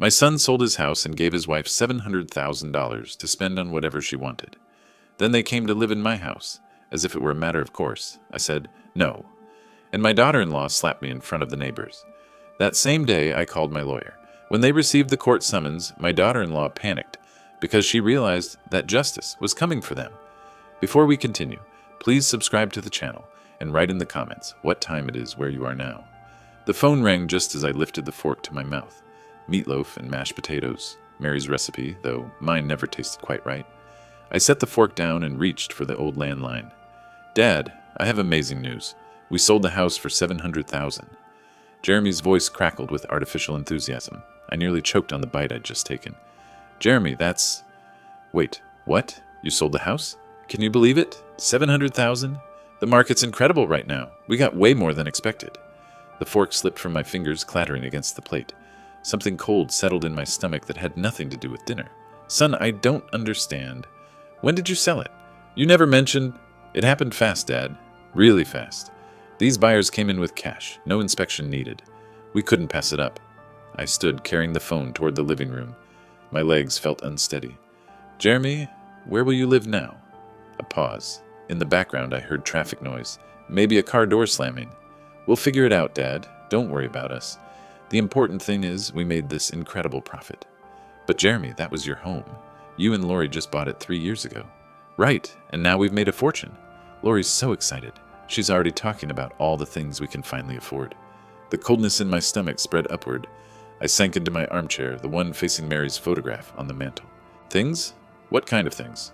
My son sold his house and gave his wife $700,000 to spend on whatever she wanted. Then they came to live in my house, as if it were a matter of course. I said, no. And my daughter-in-law slapped me in front of the neighbors. That same day, I called my lawyer. When they received the court summons, my daughter-in-law panicked because she realized that justice was coming for them. Before we continue, please subscribe to the channel and write in the comments what time it is where you are now. The phone rang just as I lifted the fork to my mouth. Meatloaf and mashed potatoes, Mary's recipe, though mine never tasted quite right. I set the fork down and reached for the old landline. Dad, I have amazing news. We sold the house for $700,000. Jeremy's voice crackled with artificial enthusiasm. I nearly choked on the bite I'd just taken. Jeremy, that's... Wait, what? You sold the house? Can you believe it? $700,000? The market's incredible right now. We got way more than expected. The fork slipped from my fingers, clattering against the plate. Something cold settled in my stomach that had nothing to do with dinner. Son, I don't understand. When did you sell it? You never mentioned... It happened fast, Dad. Really fast. These buyers came in with cash. No inspection needed. We couldn't pass it up. I stood, carrying the phone toward the living room. My legs felt unsteady. Jeremy, where will you live now? A pause. In the background, I heard traffic noise. Maybe a car door slamming. We'll figure it out, Dad. Don't worry about us. The important thing is we made this incredible profit. But Jeremy, that was your home. You and Lori just bought it 3 years ago. Right, and now we've made a fortune. Lori's so excited. She's already talking about all the things we can finally afford. The coldness in my stomach spread upward. I sank into my armchair, the one facing Mary's photograph on the mantel. Things? What kind of things?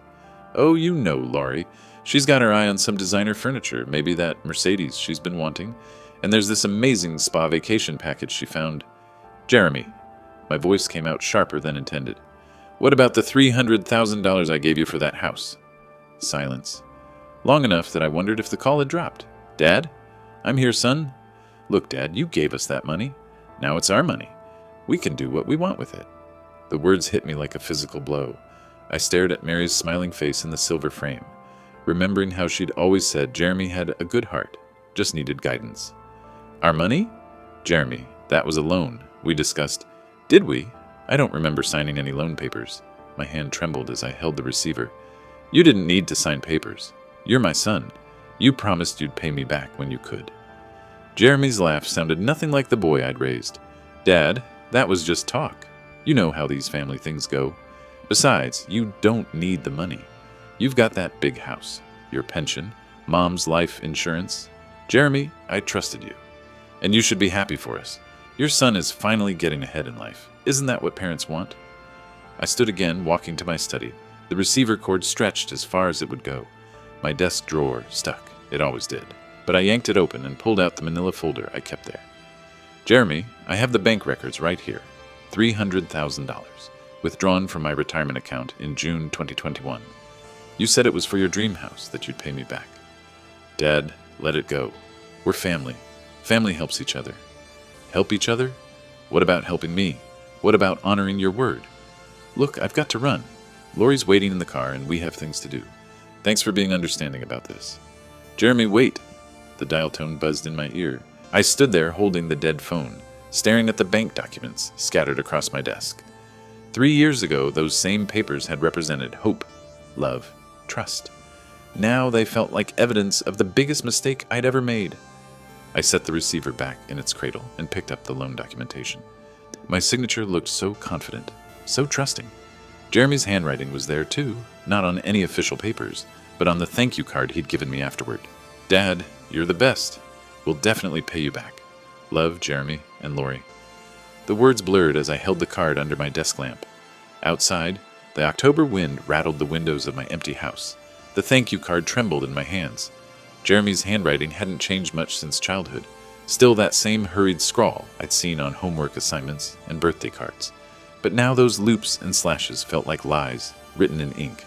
Oh, you know Lori. She's got her eye on some designer furniture, maybe that Mercedes she's been wanting. And there's this amazing spa vacation package she found. Jeremy. My voice came out sharper than intended. What about the $300,000 I gave you for that house? Silence. Long enough that I wondered if the call had dropped. Dad? I'm here, son. Look, Dad, you gave us that money. Now it's our money. We can do what we want with it. The words hit me like a physical blow. I stared at Mary's smiling face in the silver frame, remembering how she'd always said Jeremy had a good heart, just needed guidance. Our money? Jeremy, that was a loan. We discussed. Did we? I don't remember signing any loan papers. My hand trembled as I held the receiver. You didn't need to sign papers. You're my son. You promised you'd pay me back when you could. Jeremy's laugh sounded nothing like the boy I'd raised. Dad, that was just talk. You know how these family things go. Besides, you don't need the money. You've got that big house, your pension, Mom's life insurance. Jeremy, I trusted you. And you should be happy for us. Your son is finally getting ahead in life. Isn't that what parents want? I stood again, walking to my study. The receiver cord stretched as far as it would go. My desk drawer stuck. It always did. But I yanked it open and pulled out the manila folder I kept there. Jeremy, I have the bank records right here. $300,000, withdrawn from my retirement account in June 2021. You said it was for your dream house that you'd pay me back. Dad, let it go. We're family. Family helps each other. Help each other? What about helping me? What about honoring your word? Look, I've got to run. Lori's waiting in the car and we have things to do. Thanks for being understanding about this. Jeremy, wait. The dial tone buzzed in my ear. I stood there holding the dead phone, staring at the bank documents scattered across my desk. 3 years ago, those same papers had represented hope, love, trust. Now they felt like evidence of the biggest mistake I'd ever made. I set the receiver back in its cradle and picked up the loan documentation. My signature looked so confident, so trusting. Jeremy's handwriting was there too, not on any official papers, but on the thank you card he'd given me afterward. Dad, you're the best. We'll definitely pay you back. Love, Jeremy and Lori. The words blurred as I held the card under my desk lamp. Outside, the October wind rattled the windows of my empty house. The thank you card trembled in my hands. Jeremy's handwriting hadn't changed much since childhood. Still that same hurried scrawl I'd seen on homework assignments and birthday cards. But now those loops and slashes felt like lies, written in ink.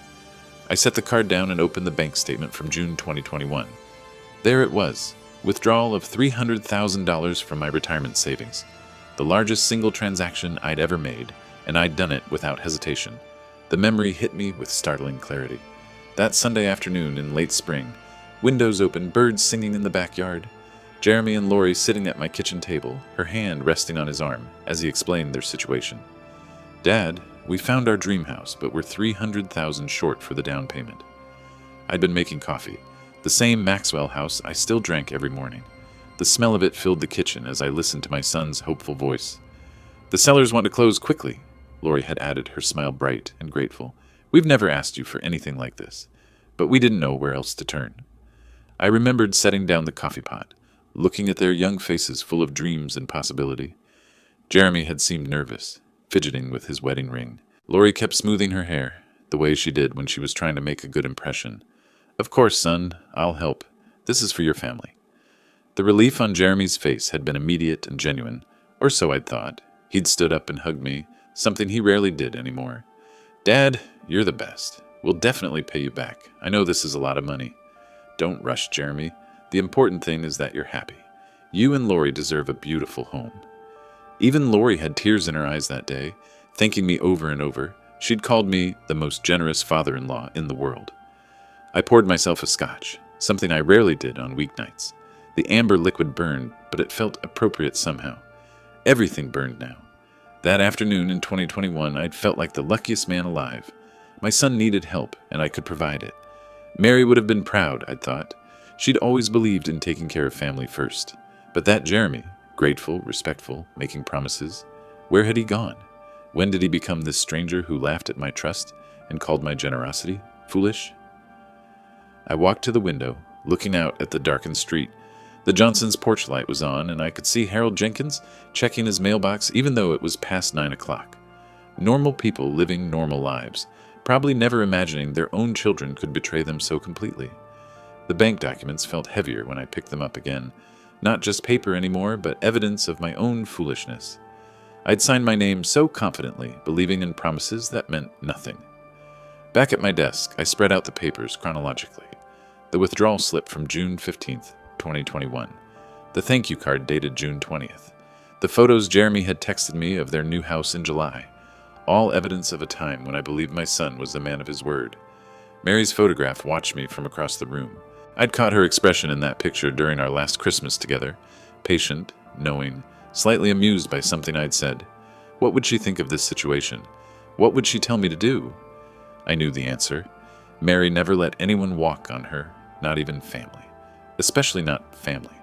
I set the card down and opened the bank statement from June 2021. There it was, withdrawal of $300,000 from my retirement savings. The largest single transaction I'd ever made, and I'd done it without hesitation. The memory hit me with startling clarity. That Sunday afternoon in late spring, windows open, birds singing in the backyard. Jeremy and Lori sitting at my kitchen table, her hand resting on his arm as he explained their situation. Dad, we found our dream house, but we're $300,000 short for the down payment. I'd been making coffee, the same Maxwell house I still drank every morning. The smell of it filled the kitchen as I listened to my son's hopeful voice. The sellers want to close quickly, Lori had added, her smile bright and grateful. We've never asked you for anything like this, but we didn't know where else to turn. I remembered setting down the coffee pot, looking at their young faces full of dreams and possibility. Jeremy had seemed nervous, fidgeting with his wedding ring. Lori kept smoothing her hair, the way she did when she was trying to make a good impression. Of course, son, I'll help. This is for your family. The relief on Jeremy's face had been immediate and genuine, or so I'd thought. He'd stood up and hugged me, something he rarely did anymore. Dad, you're the best. We'll definitely pay you back. I know this is a lot of money. Don't rush, Jeremy. The important thing is that you're happy. You and Lori deserve a beautiful home. Even Lori had tears in her eyes that day, thanking me over and over. She'd called me the most generous father-in-law in the world. I poured myself a scotch, something I rarely did on weeknights. The amber liquid burned, but it felt appropriate somehow. Everything burned now. That afternoon in 2021, I'd felt like the luckiest man alive. My son needed help, and I could provide it. Mary would have been proud, I'd thought. She'd always believed in taking care of family first. But that Jeremy, grateful, respectful, making promises, where had he gone? When did he become this stranger who laughed at my trust and called my generosity foolish? I walked to the window, looking out at the darkened street. The Johnsons' porch light was on, and I could see Harold Jenkins checking his mailbox even though it was past 9 o'clock. Normal people living normal lives, probably never imagining their own children could betray them so completely. The bank documents felt heavier when I picked them up again. Not just paper anymore, but evidence of my own foolishness. I'd signed my name so confidently, believing in promises that meant nothing. Back at my desk, I spread out the papers chronologically. The withdrawal slip from June 15th, 2021. The thank you card dated June 20th. The photos Jeremy had texted me of their new house in July. All evidence of a time when I believed my son was the man of his word. Mary's photograph watched me from across the room. I'd caught her expression in that picture during our last Christmas together. Patient, knowing, slightly amused by something I'd said. What would she think of this situation? What would she tell me to do? I knew the answer. Mary never let anyone walk on her, not even family. Especially not family.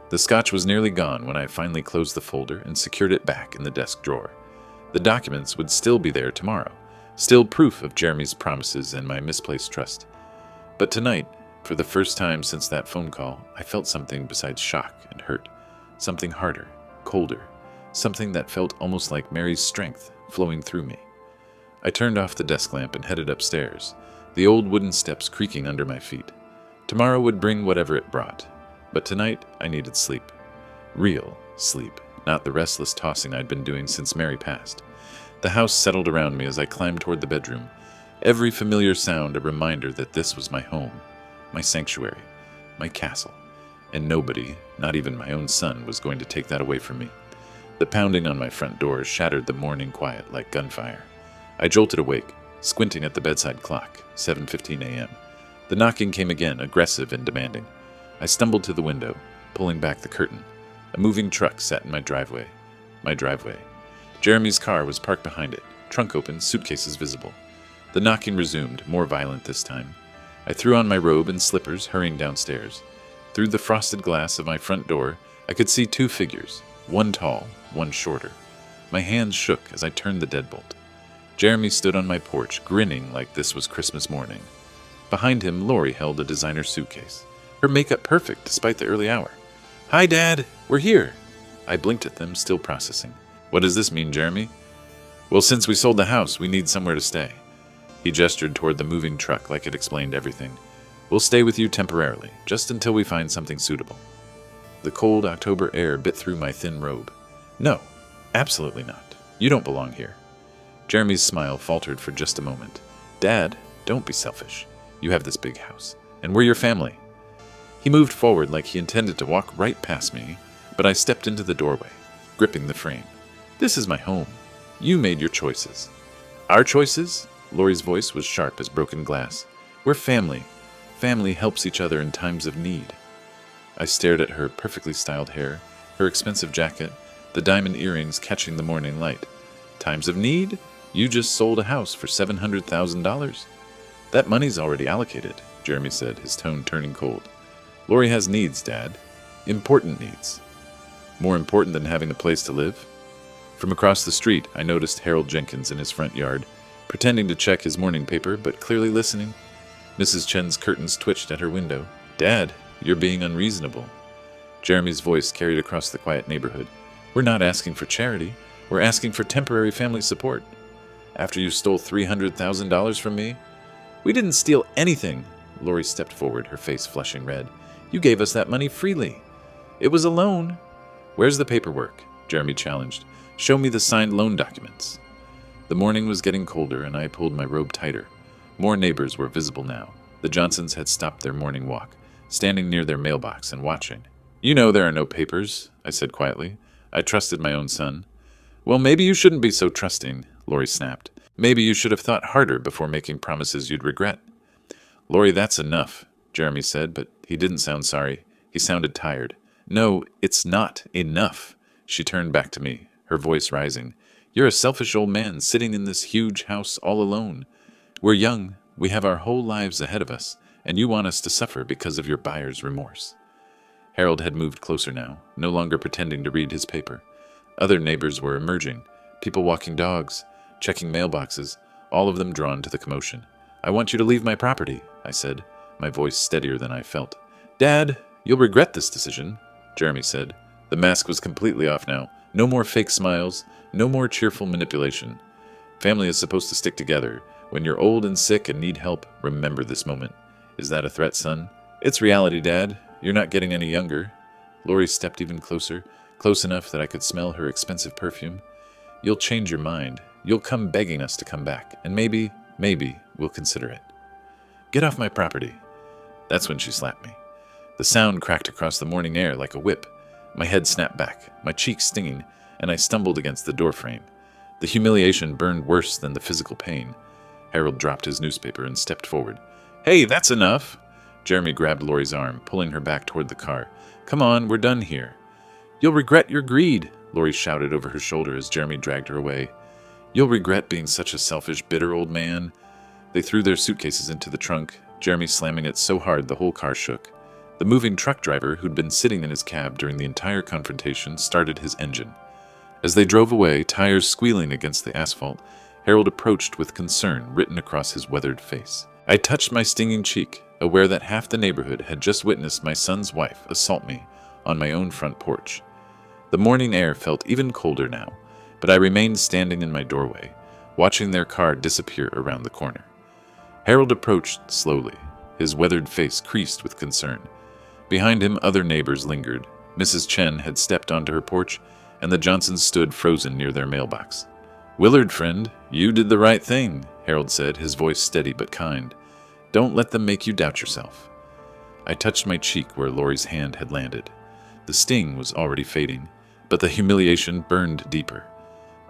The scotch was nearly gone when I finally closed the folder and secured it back in the desk drawer. The documents would still be there tomorrow, still proof of Jeremy's promises and my misplaced trust. But tonight, for the first time since that phone call, I felt something besides shock and hurt. Something harder, colder, something that felt almost like Mary's strength flowing through me. I turned off the desk lamp and headed upstairs, the old wooden steps creaking under my feet. Tomorrow would bring whatever it brought, but tonight I needed sleep. Real sleep, not the restless tossing I'd been doing since Mary passed. The house settled around me as I climbed toward the bedroom, every familiar sound a reminder that this was my home, my sanctuary, my castle, and nobody, not even my own son, was going to take that away from me. The pounding on my front door shattered the morning quiet like gunfire. I jolted awake, squinting at the bedside clock, 7:15 a.m. The knocking came again, aggressive and demanding. I stumbled to the window, pulling back the curtain. A moving truck sat in my driveway. Jeremy's car was parked behind it, trunk open, suitcases visible. The knocking resumed, more violent this time. I threw on my robe and slippers, hurrying downstairs. Through the frosted glass of my front door, I could see two figures, one tall, one shorter. My hands shook as I turned the deadbolt. Jeremy stood on my porch, grinning like this was Christmas morning. Behind him, Lori held a designer suitcase, her makeup perfect despite the early hour. Hi, Dad, we're here. I blinked at them, still processing. What does this mean, Jeremy? Well, since we sold the house, we need somewhere to stay. He gestured toward the moving truck like it explained everything. We'll stay with you temporarily, just until we find something suitable. The cold October air bit through my thin robe. No, absolutely not. You don't belong here. Jeremy's smile faltered for just a moment. Dad, don't be selfish. You have this big house, and we're your family. He moved forward like he intended to walk right past me, but I stepped into the doorway, gripping the frame. This is my home. You made your choices. Our choices? Lori's voice was sharp as broken glass. We're family. Family helps each other in times of need. I stared at her perfectly styled hair, her expensive jacket, the diamond earrings catching the morning light. Times of need? You just sold a house for $700,000. That money's already allocated, Jeremy said, his tone turning cold. Lori has needs, Dad. Important needs. More important than having a place to live? From across the street, I noticed Harold Jenkins in his front yard, pretending to check his morning paper, but clearly listening. Mrs. Chen's curtains twitched at her window. Dad, you're being unreasonable. Jeremy's voice carried across the quiet neighborhood. We're not asking for charity. We're asking for temporary family support. After you stole $300,000 from me? We didn't steal anything. Lori stepped forward, her face flushing red. You gave us that money freely. It was a loan. Where's the paperwork? Jeremy challenged. Show me the signed loan documents. The morning was getting colder, and I pulled my robe tighter. More neighbors were visible now. The Johnsons had stopped their morning walk, standing near their mailbox and watching. You know there are no papers, I said quietly. I trusted my own son. Well, maybe you shouldn't be so trusting, Lori snapped. Maybe you should have thought harder before making promises you'd regret. Lori, that's enough, Jeremy said, but he didn't sound sorry. He sounded tired. No, it's not enough. She turned back to me, her voice rising. You're a selfish old man sitting in this huge house all alone. We're young. We have our whole lives ahead of us, and you want us to suffer because of your buyer's remorse. Harold had moved closer now, no longer pretending to read his paper. Other neighbors were emerging, people walking dogs, checking mailboxes, all of them drawn to the commotion. I want you to leave my property, I said, my voice steadier than I felt. Dad, you'll regret this decision, Jeremy said. The mask was completely off now. No more fake smiles, no more cheerful manipulation. Family is supposed to stick together. When you're old and sick and need help, remember this moment. Is that a threat, son? It's reality, Dad. You're not getting any younger. Lori stepped even closer, close enough that I could smell her expensive perfume. You'll change your mind. You'll come begging us to come back, and maybe we'll consider it. Get off my property. That's when she slapped me. The sound cracked across the morning air like a whip. My head snapped back, my cheeks stinging, and I stumbled against the doorframe. The humiliation burned worse than the physical pain. Harold dropped his newspaper and stepped forward. Hey, that's enough! Jeremy grabbed Lori's arm, pulling her back toward the car. Come on, we're done here. You'll regret your greed, Lori shouted over her shoulder as Jeremy dragged her away. You'll regret being such a selfish, bitter old man. They threw their suitcases into the trunk, Jeremy slamming it so hard the whole car shook. The moving truck driver, who'd been sitting in his cab during the entire confrontation, started his engine. As they drove away, tires squealing against the asphalt, Harold approached with concern written across his weathered face. I touched my stinging cheek, aware that half the neighborhood had just witnessed my son's wife assault me on my own front porch. The morning air felt even colder now, but I remained standing in my doorway, watching their car disappear around the corner. Harold approached slowly, his weathered face creased with concern. Behind him, other neighbors lingered. Mrs. Chen had stepped onto her porch, and the Johnsons stood frozen near their mailbox. Willard, friend, you did the right thing, Harold said, his voice steady but kind. Don't let them make you doubt yourself. I touched my cheek where Lori's hand had landed. The sting was already fading, but the humiliation burned deeper.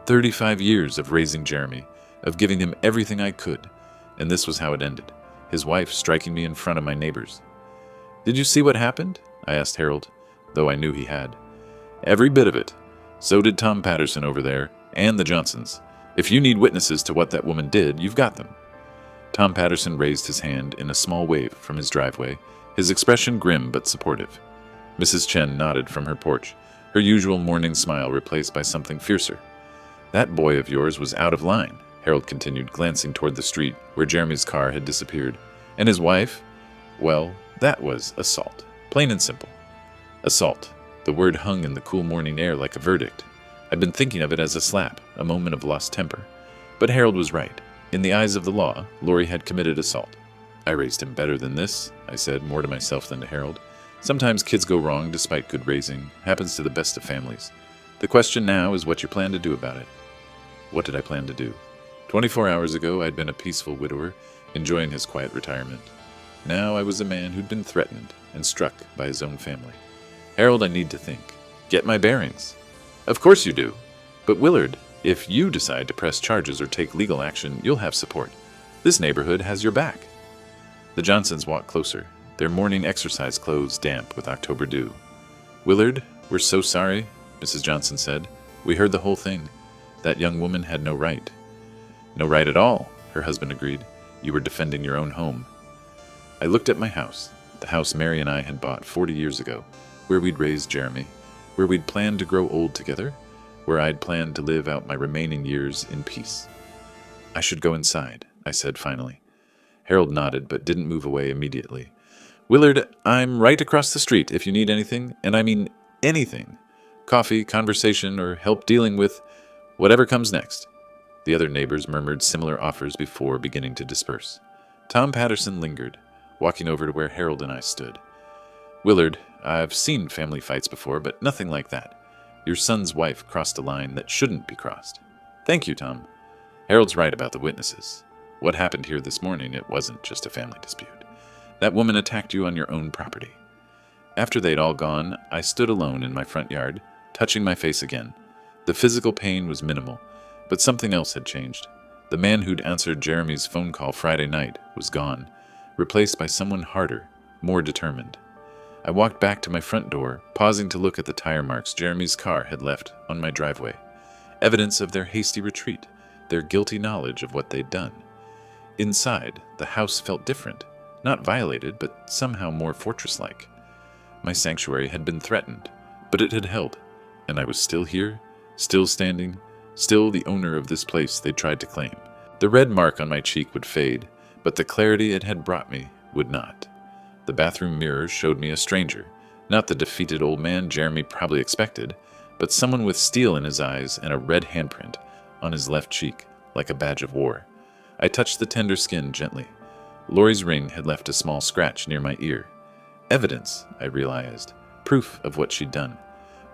35 years of raising Jeremy, of giving him everything I could, and this was how it ended, his wife striking me in front of my neighbors. Did you see what happened? I asked Harold, though I knew he had. Every bit of it. So did Tom Patterson over there, and the Johnsons. If you need witnesses to what that woman did, you've got them. Tom Patterson raised his hand in a small wave from his driveway, his expression grim but supportive. Mrs. Chen nodded from her porch, her usual morning smile replaced by something fiercer. That boy of yours was out of line, Harold continued, glancing toward the street where Jeremy's car had disappeared. And his wife? Well, that was assault. Plain and simple. Assault. The word hung in the cool morning air like a verdict. I'd been thinking of it as a slap, a moment of lost temper. But Harold was right. In the eyes of the law, Lori had committed assault. I raised him better than this, I said, more to myself than to Harold. Sometimes kids go wrong despite good raising. Happens to the best of families. The question now is what you plan to do about it. What did I plan to do? 24 hours ago, I'd been a peaceful widower, enjoying his quiet retirement. Now I was a man who'd been threatened and struck by his own family. Harold, I need to think. Get my bearings. Of course you do. But Willard, if you decide to press charges or take legal action, you'll have support. This neighborhood has your back. The Johnsons walked closer, their morning exercise clothes damp with October dew. Willard, we're so sorry, Mrs. Johnson said. We heard the whole thing. That young woman had no right. No right at all, her husband agreed. You were defending your own home. I looked at my house, the house Mary and I had bought 40 years ago, where we'd raised Jeremy, where we'd planned to grow old together, where I'd planned to live out my remaining years in peace. I should go inside, I said finally. Harold nodded but didn't move away immediately. Willard, I'm right across the street if you need anything, and I mean anything. Coffee, conversation, or help dealing with whatever comes next. The other neighbors murmured similar offers before beginning to disperse. Tom Patterson lingered, walking over to where Harold and I stood. Willard, I've seen family fights before, but nothing like that. Your son's wife crossed a line that shouldn't be crossed. Thank you, Tom. Harold's right about the witnesses. What happened here this morning, it wasn't just a family dispute. That woman attacked you on your own property. After they'd all gone, I stood alone in my front yard, touching my face again. The physical pain was minimal, but something else had changed. The man who'd answered Jeremy's phone call Friday night was gone, replaced by someone harder, more determined. I walked back to my front door, pausing to look at the tire marks Jeremy's car had left on my driveway. Evidence of their hasty retreat, their guilty knowledge of what they'd done. Inside, the house felt different, not violated, but somehow more fortress-like. My sanctuary had been threatened, but it had held, and I was still here, still standing, still the owner of this place they tried to claim. The red mark on my cheek would fade, but the clarity it had brought me would not. The bathroom mirror showed me a stranger, not the defeated old man Jeremy probably expected, but someone with steel in his eyes and a red handprint on his left cheek, like a badge of war. I touched the tender skin gently. Lori's ring had left a small scratch near my ear. Evidence, I realized, proof of what she'd done.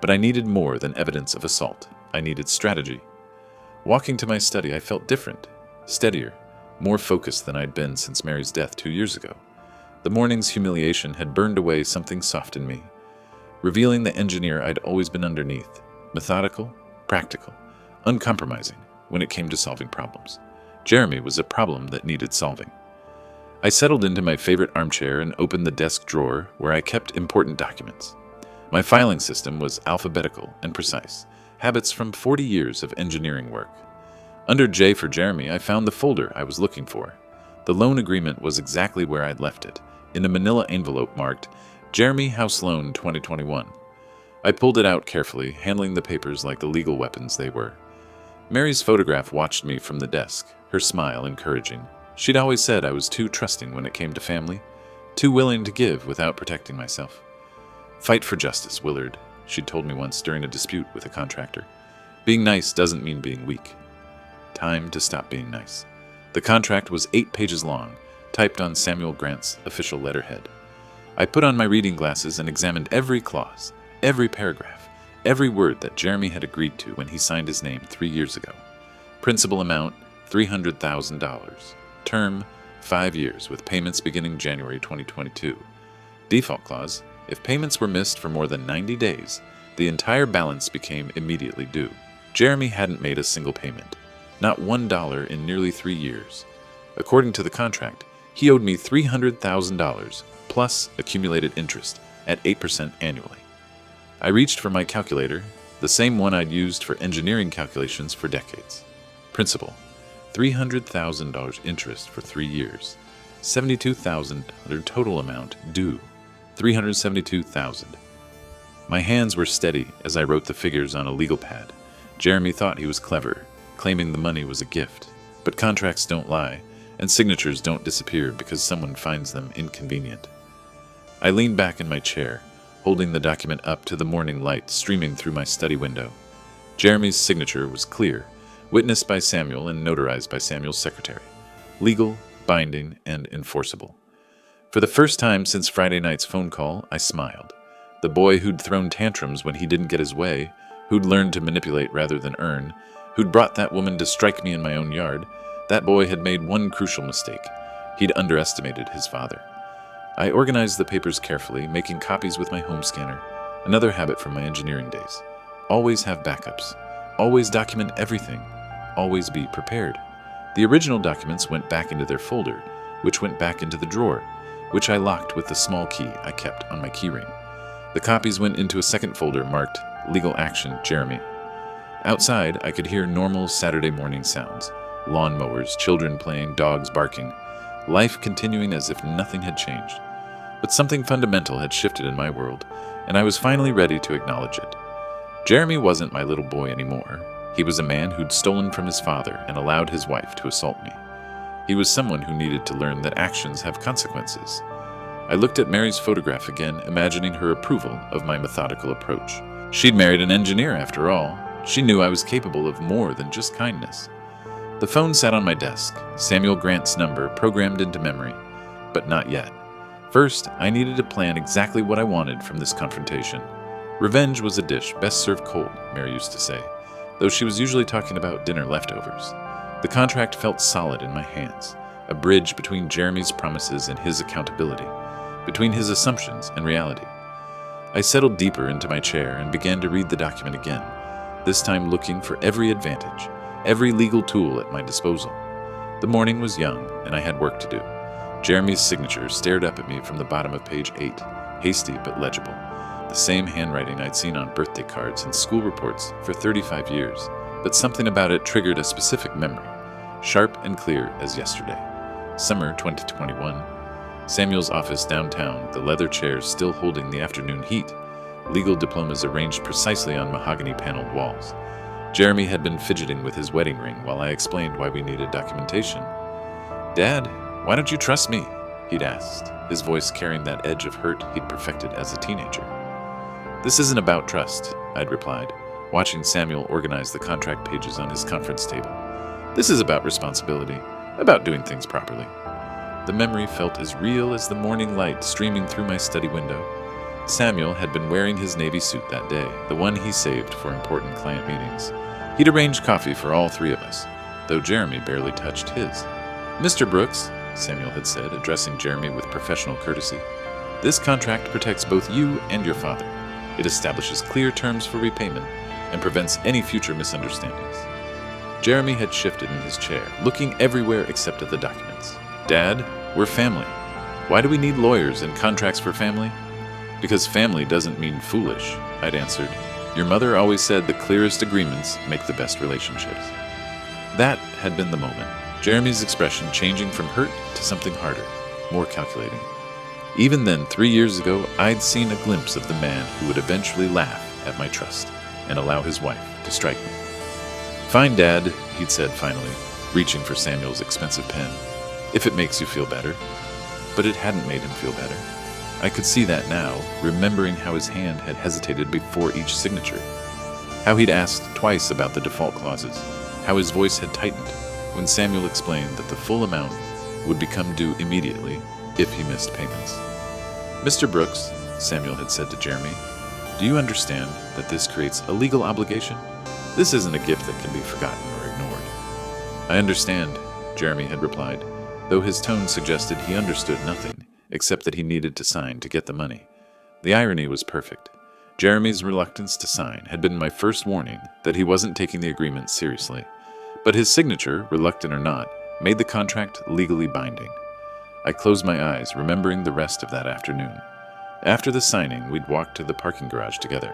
But I needed more than evidence of assault. I needed strategy. Walking to my study, I felt different, steadier, more focused than I'd been since Mary's death 2 years ago. The morning's humiliation had burned away something soft in me, revealing the engineer I'd always been underneath, methodical, practical, uncompromising when it came to solving problems. Jeremy was a problem that needed solving. I settled into my favorite armchair and opened the desk drawer where I kept important documents. My filing system was alphabetical and precise, habits from 40 years of engineering work. Under J for Jeremy, I found the folder I was looking for. The loan agreement was exactly where I'd left it, in a manila envelope marked Jeremy House Loan 2021. I pulled it out carefully, handling the papers like the legal weapons they were. Mary's photograph watched me from the desk, her smile encouraging. She'd always said I was too trusting when it came to family, too willing to give without protecting myself. Fight for justice, Willard, she'd told me once during a dispute with a contractor. Being nice doesn't mean being weak. Time to stop being nice. The contract was 8 pages long, typed on Samuel Grant's official letterhead. I put on my reading glasses and examined every clause, every paragraph, every word that Jeremy had agreed to when he signed his name 3 years ago. Principal amount, $300,000. Term, 5 years, with payments beginning January 2022. Default clause, if payments were missed for more than 90 days, the entire balance became immediately due. Jeremy hadn't made a single payment, not $1 in nearly 3 years. According to the contract, he owed me $300,000 plus accumulated interest at 8% annually. I reached for my calculator, the same one I'd used for engineering calculations for decades. Principal, $300,000 interest for 3 years, $72,000 total amount due, $372,000. My hands were steady as I wrote the figures on a legal pad. Jeremy thought he was clever, claiming the money was a gift. But contracts don't lie, and signatures don't disappear because someone finds them inconvenient. I leaned back in my chair, holding the document up to the morning light streaming through my study window. Jeremy's signature was clear, witnessed by Samuel and notarized by Samuel's secretary. Legal, binding, and enforceable. For the first time since Friday night's phone call, I smiled. The boy who'd thrown tantrums when he didn't get his way, who'd learned to manipulate rather than earn, who'd brought that woman to strike me in my own yard, that boy had made one crucial mistake. He'd underestimated his father. I organized the papers carefully, making copies with my home scanner, another habit from my engineering days. Always have backups. Always document everything. Always be prepared. The original documents went back into their folder, which went back into the drawer, which I locked with the small key I kept on my keyring. The copies went into a second folder marked Legal Action Jeremy. Outside, I could hear normal Saturday morning sounds. Lawnmowers, children playing, dogs barking. Life continuing as if nothing had changed. But something fundamental had shifted in my world, and I was finally ready to acknowledge it. Jeremy wasn't my little boy anymore. He was a man who'd stolen from his father and allowed his wife to assault me. He was someone who needed to learn that actions have consequences. I looked at Mary's photograph again, imagining her approval of my methodical approach. She'd married an engineer, after all. She knew I was capable of more than just kindness. The phone sat on my desk, Samuel Grant's number programmed into memory, but not yet. First, I needed to plan exactly what I wanted from this confrontation. Revenge was a dish best served cold, Mary used to say, though she was usually talking about dinner leftovers. The contract felt solid in my hands, a bridge between Jeremy's promises and his accountability, between his assumptions and reality. I settled deeper into my chair and began to read the document again, this time looking for every advantage, every legal tool at my disposal. The morning was young, and I had work to do. Jeremy's signature stared up at me from the bottom of page 8, hasty but legible, the same handwriting I'd seen on birthday cards and school reports for 35 years, but something about it triggered a specific memory, sharp and clear as yesterday. Summer 2021. Samuel's office downtown, the leather chairs still holding the afternoon heat, legal diplomas arranged precisely on mahogany-paneled walls. Jeremy had been fidgeting with his wedding ring while I explained why we needed documentation. "Dad, why don't you trust me?" he'd asked, his voice carrying that edge of hurt he'd perfected as a teenager. "This isn't about trust," I'd replied, watching Samuel organize the contract pages on his conference table. "This is about responsibility, about doing things properly." The memory felt as real as the morning light streaming through my study window. Samuel had been wearing his navy suit that day, the one he saved for important client meetings. He'd arranged coffee for all three of us, though Jeremy barely touched his. "Mr. Brooks," Samuel had said, addressing Jeremy with professional courtesy, "this contract protects both you and your father. It establishes clear terms for repayment and prevents any future misunderstandings." Jeremy had shifted in his chair, looking everywhere except at the documents. "Dad, we're family. Why do we need lawyers and contracts for family?" "Because family doesn't mean foolish," I'd answered. "Your mother always said the clearest agreements make the best relationships." That had been the moment, Jeremy's expression changing from hurt to something harder, more calculating. Even then, 3 years ago, I'd seen a glimpse of the man who would eventually laugh at my trust and allow his wife to strike me. "Fine, Dad," he'd said finally, reaching for Samuel's expensive pen, "if it makes you feel better." But it hadn't made him feel better. I could see that now, remembering how his hand had hesitated before each signature, how he'd asked twice about the default clauses, how his voice had tightened when Samuel explained that the full amount would become due immediately if he missed payments. "Mr. Brooks," Samuel had said to Jeremy, "do you understand that this creates a legal obligation? This isn't a gift that can be forgotten or ignored." "I understand," Jeremy had replied, though his tone suggested he understood nothing, except that he needed to sign to get the money. The irony was perfect. Jeremy's reluctance to sign had been my first warning that he wasn't taking the agreement seriously, but his signature, reluctant or not, made the contract legally binding. I closed my eyes, remembering the rest of that afternoon. After the signing, we'd walked to the parking garage together.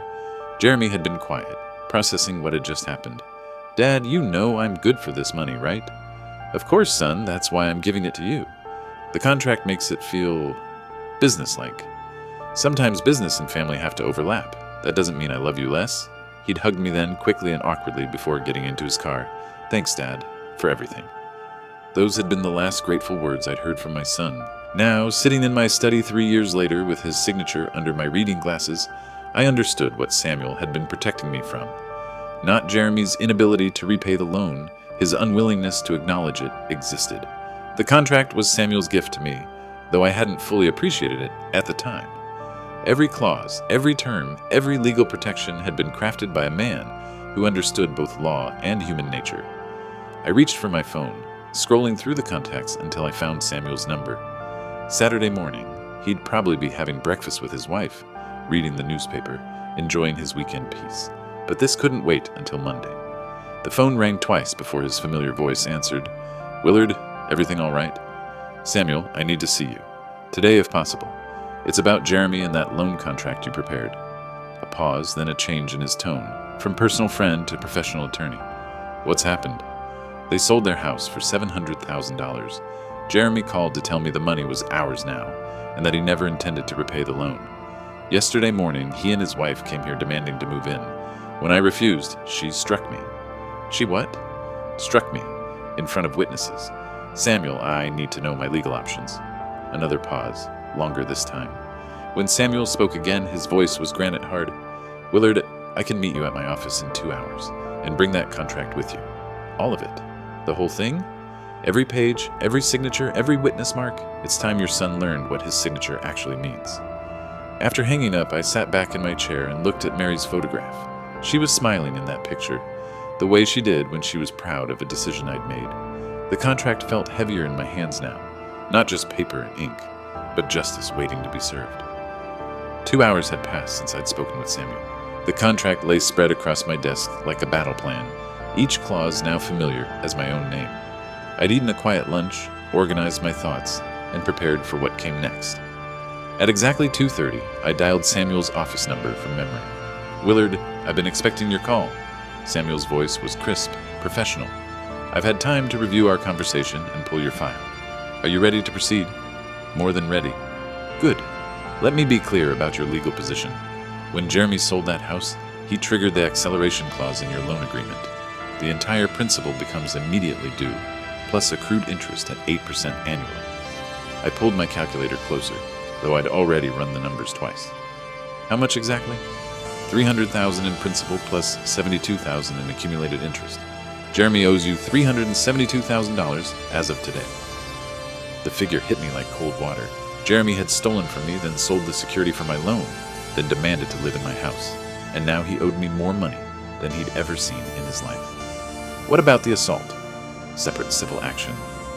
Jeremy had been quiet, processing what had just happened. "Dad, you know I'm good for this money, right?" "Of course, son, that's why I'm giving it to you. The contract makes it feel businesslike. Sometimes business and family have to overlap. That doesn't mean I love you less." He'd hugged me then, quickly and awkwardly, before getting into his car. "Thanks, Dad, for everything." Those had been the last grateful words I'd heard from my son. Now, sitting in my study 3 years later with his signature under my reading glasses, I understood what Samuel had been protecting me from. Not Jeremy's inability to repay the loan, his unwillingness to acknowledge it existed. The contract was Samuel's gift to me, though I hadn't fully appreciated it at the time. Every clause, every term, every legal protection had been crafted by a man who understood both law and human nature. I reached for my phone, scrolling through the contacts until I found Samuel's number. Saturday morning, he'd probably be having breakfast with his wife, reading the newspaper, enjoying his weekend peace. But this couldn't wait until Monday. The phone rang twice before his familiar voice answered. "Willard, everything all right?" "Samuel, I need to see you. Today, if possible. It's about Jeremy and that loan contract you prepared." A pause, then a change in his tone, from personal friend to professional attorney. What's happened? They sold their house for $700,000. Jeremy called to tell me the money was ours now, and that he never intended to repay the loan. Yesterday morning, he and his wife came here demanding to move in. When I refused, she struck me. She what? Struck me, in front of witnesses. Samuel, I need to know my legal options. Another pause, longer this time. When Samuel spoke again, his voice was granite hard. Willard, I can meet you at my office in 2 hours, and bring that contract with you. All of it. The whole thing? Every page, every signature, every witness mark. It's time your son learned what his signature actually means. After hanging up, I sat back in my chair and looked at Mary's photograph. She was smiling in that picture, the way she did when she was proud of a decision I'd made. The contract felt heavier in my hands now, not just paper and ink, but justice waiting to be served. 2 hours had passed since I'd spoken with Samuel. The contract lay spread across my desk like a battle plan, each clause now familiar as my own name. I'd eaten a quiet lunch, organized my thoughts, and prepared for what came next. At exactly 2:30, I dialed Samuel's office number from memory. Willard, I've been expecting your call. Samuel's voice was crisp, professional. I've had time to review our conversation and pull your file. Are you ready to proceed? More than ready. Good. Let me be clear about your legal position. When Jeremy sold that house, he triggered the acceleration clause in your loan agreement. The entire principal becomes immediately due, plus accrued interest at 8% annually. I pulled my calculator closer, though I'd already run the numbers twice. How much exactly? $300,000 in principal plus $72,000 in accumulated interest. Jeremy owes you $372,000 as of today. The figure hit me like cold water. Jeremy had stolen from me, then sold the security for my loan, then demanded to live in my house. And now he owed me more money than he'd ever seen in his life. What about the assault? Separate civil action.